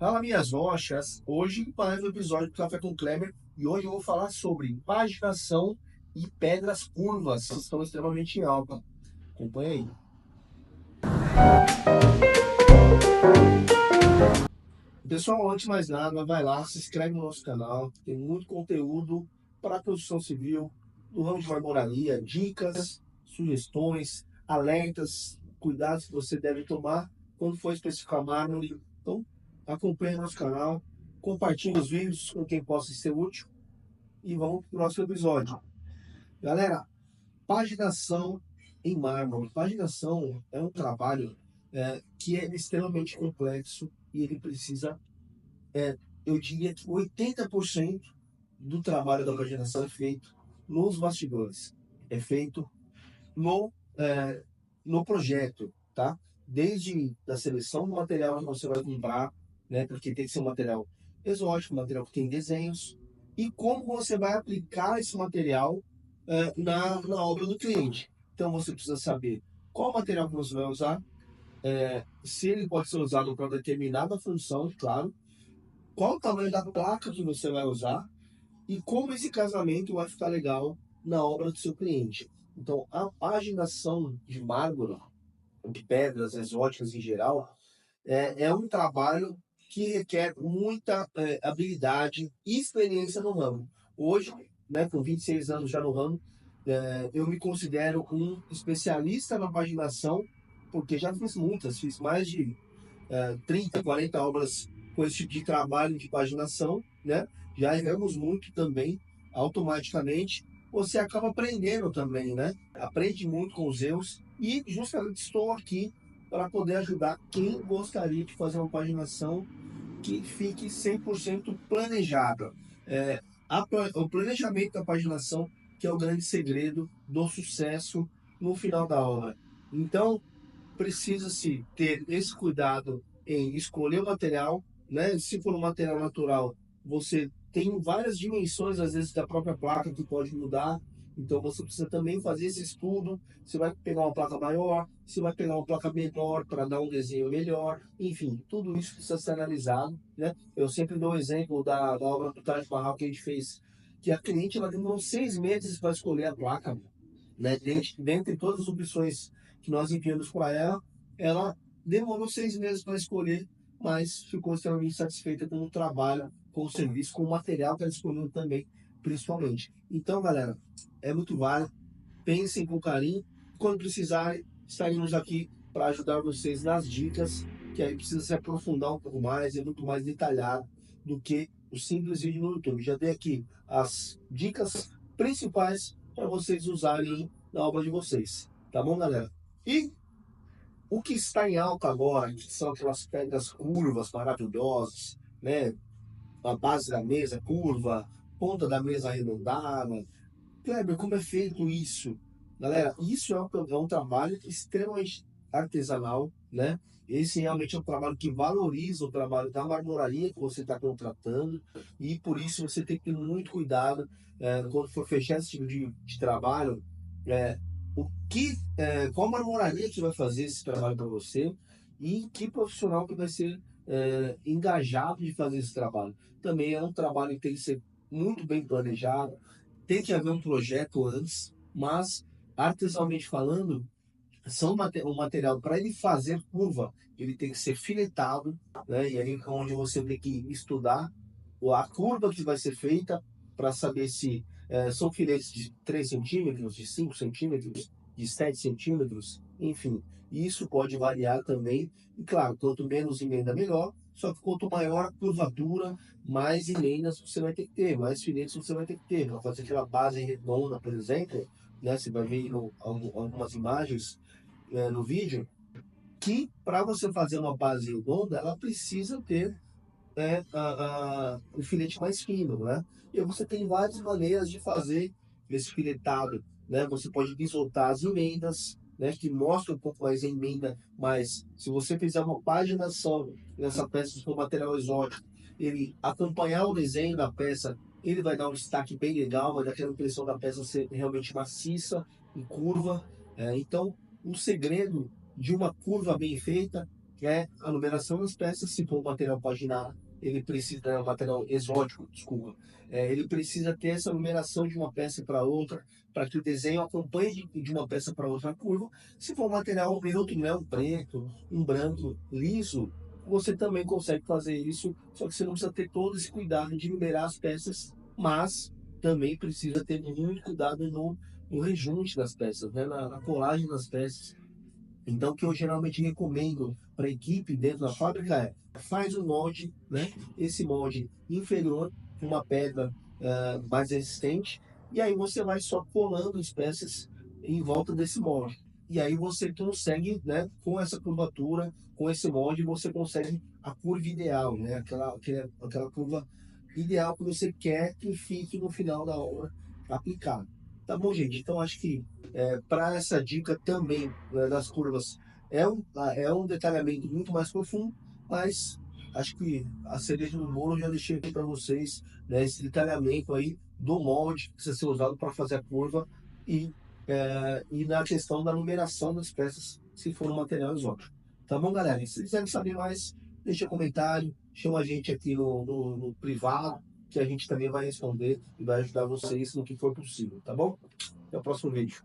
Fala minhas rochas, hoje mais um episódio do Café com Kleber e hoje eu vou falar sobre paginação e pedras curvas que estão extremamente em alta. Acompanha aí. Pessoal, antes de mais nada, vai lá, se inscreve no nosso canal, tem muito conteúdo para a construção civil, do ramo de marmoraria, dicas, sugestões, alertas, cuidados que você deve tomar quando for especificar mármore. Então, acompanhe nosso canal, compartilhe os vídeos com quem possa ser útil e vamos para o próximo episódio. Galera, paginação em mármore. Paginação é um trabalho que é extremamente complexo e ele precisa, é, eu diria que 80% do trabalho da paginação é feito nos bastidores, é feito no, é, no projeto, tá? Desde a seleção do material que você vai comprar, né? Porque tem que ser um material exótico, um material que tem desenhos, e como você vai aplicar esse material na obra do cliente. Então você precisa saber qual material que você vai usar, se ele pode ser usado para determinada função, claro, qual o tamanho da placa que você vai usar e como esse casamento vai ficar legal na obra do seu cliente. Então, a paginação de mármore, de pedras exóticas em geral, é um trabalho que requer muita habilidade e experiência no ramo. Hoje, né, com 26 anos já no ramo, eu me considero um especialista na paginação, porque já fiz muitas, fiz mais de 30, 40 obras com esse tipo de trabalho de paginação, né? Já erramos muito também, automaticamente. Você acaba aprendendo também, né? Aprende muito com os erros e justamente estou aqui para poder ajudar quem gostaria de fazer uma paginação que fique 100% planejada. É, o planejamento da paginação que é o grande segredo do sucesso no final da obra. Então, precisa-se ter esse cuidado em escolher o material, né? Se for um material natural, você tem várias dimensões, às vezes, da própria placa que pode mudar. Então, você precisa também fazer esse estudo. Você vai pegar uma placa maior, você vai pegar uma placa menor para dar um desenho melhor. Enfim, tudo isso precisa ser analisado, né? Eu sempre dou o exemplo da obra do Taj Mahal que a gente fez, que a cliente ela demorou 6 meses para escolher a placa, né? Dentre todas as opções que nós enviamos para ela, ela demorou 6 meses para escolher, mas ficou extremamente satisfeita com o trabalho, com o serviço, com o material que ela escolheu também, principalmente. Então, galera, é muito válido. Pensem com carinho. Quando precisarem, estaremos aqui para ajudar vocês nas dicas, que aí precisa se aprofundar um pouco mais, é muito mais detalhado do que o simples vídeo no YouTube. Já dei aqui as dicas principais para vocês usarem na obra de vocês. Tá bom, galera? E o que está em alta agora, que são aquelas pedras curvas maravilhosas, né? A base da mesa curva, ponta da mesa arredondada. Kleber, como é feito isso? Galera, isso é um trabalho extremamente artesanal, né? Esse realmente é um trabalho que valoriza o trabalho da marmoraria que você está contratando e por isso você tem que ter muito cuidado quando for fechar esse tipo de trabalho. É, qual marmoraria que vai fazer esse trabalho para você e que profissional que vai ser engajado de fazer esse trabalho. Também é um trabalho que tem que ser muito bem planejado, tem que haver um projeto antes, mas artesanalmente falando, o material para ele fazer curva, ele tem que ser filetado, né? E aí é onde você tem que estudar a curva que vai ser feita para saber se são filetes de 3 centímetros, de 5 centímetros, de 7 centímetros, enfim. Isso pode variar também. E claro, quanto menos emenda, melhor. Só que quanto maior a curvatura, mais emendas você vai ter que ter, mais filetes você vai ter que ter. Para fazer aquela base redonda, por exemplo, né? Você vai ver algumas imagens no vídeo, que para você fazer uma base redonda, ela precisa ter o filete mais fino, né? E você tem várias maneiras de fazer esse filetado, né? Você pode bisoltar as emendas, né? Que mostra um pouco mais a emenda, mas se você fizer uma paginação nessa peça com material exótico, ele acompanhar o desenho da peça, ele vai dar um destaque bem legal, vai dar aquela impressão da peça ser realmente maciça e curva. Então, o segredo de uma curva bem feita é a numeração das peças. Se for um material paginado, ele precisa, um material exótico, desculpa, ele precisa ter essa numeração de uma peça para outra, para que o desenho acompanhe de uma peça para outra a curva. Se for um material neutro, né, um preto, um branco, liso, você também consegue fazer isso, só que você não precisa ter todo esse cuidado de numerar as peças, mas também precisa ter muito cuidado no rejunte das peças, né, na colagem das peças. Então, o que eu geralmente recomendo para a equipe dentro da fábrica faz o molde, né? Esse molde inferior, com uma pedra mais resistente, e aí você vai só colando as peças em volta desse molde. E aí você consegue, né, com essa curvatura, com esse molde, você consegue a curva ideal, né? Aquela curva ideal que você quer que fique no final da obra aplicada. Tá bom, gente? Então, acho que para essa dica também das curvas é um detalhamento muito mais profundo, mas acho que a cereja do bolo eu já deixei aqui para vocês, né, esse detalhamento aí do molde que precisa ser usado para fazer a curva e, e na questão da numeração das peças, se for um material exótico. Tá bom, galera? E se quiserem saber mais, deixa comentário, chama a gente aqui no privado, que a gente também vai responder e vai ajudar vocês no que for possível, tá bom? Até o próximo vídeo.